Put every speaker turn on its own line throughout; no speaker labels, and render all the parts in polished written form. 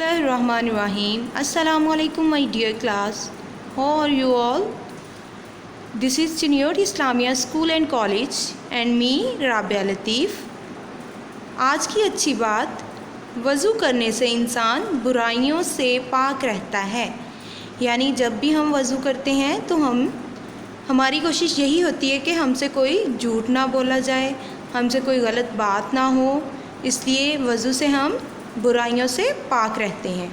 Bismillahirrahmanirrahim. Assalamu alaikum my dear class. How are you all? This is Chiniyot Islamia School and College and me Rabia Latif. आज की अच्छी बात, वज़ू करने से इंसान बुराइयों से पाक रहता है। यानी जब भी हम वज़ू करते हैं तो हमारी कोशिश यही होती है कि हमसे कोई झूठ ना बोला जाए, हमसे कोई गलत बात ना हो, इसलिए वज़ू से हम बुराइयों से पाक रहते हैं।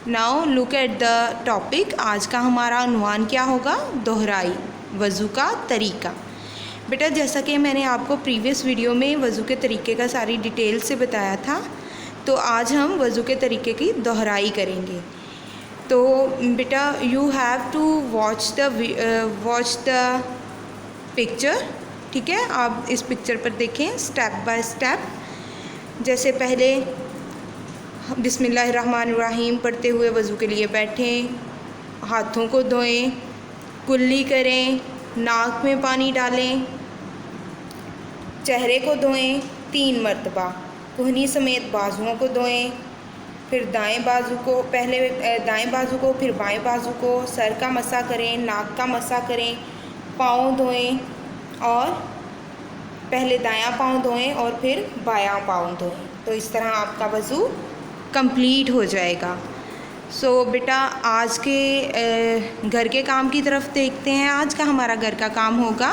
Now look at the topic. आज का हमारा उन्वान क्या होगा? दोहराई, वज़ू का तरीका। बेटा जैसा कि मैंने आपको प्रीवियस वीडियो में वज़ू के तरीके का सारी डिटेल से बताया था, तो आज हम वज़ू के तरीके की दोहराई करेंगे। तो बेटा you have to watch the picture, ठीक है। आप इस पिक्चर पर देखें स्टेप बाय स्टेप। जैसे पहले बिस्मिल्लाहिर्रहमानिर्रहीम पढ़ते हुए वज़ू के लिए बैठें, हाथों को धोएं, कुल्ली करें, नाक में पानी डालें, चेहरे को धोएं 3 मरतबा, कोहनी समेत बाजुओं को धोएं, फिर दाएं बाजू को, पहले दाएं बाजू को, फिर बाएं बाजू को, सर का मसा करें, नाक का मसा करें, पाँव धोएं और पहले दायां पाँव धोएं और फिर बायां पाँव धोएं। तो इस तरह आपका वज़ू कंप्लीट हो जाएगा। सो बेटा आज के घर के काम की तरफ देखते हैं। आज का हमारा घर का काम होगा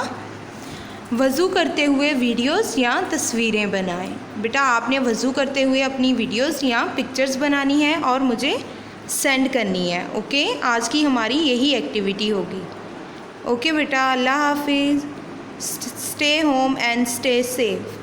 वज़ू करते हुए वीडियोस या तस्वीरें बनाएं। बेटा आपने वज़ू करते हुए अपनी वीडियोस या पिक्चर्स बनानी है और मुझे सेंड करनी है। ओके, आज की हमारी यही एक्टिविटी होगी। ओके बेटा, अल्लाह हाफिज़, stay home and stay safe.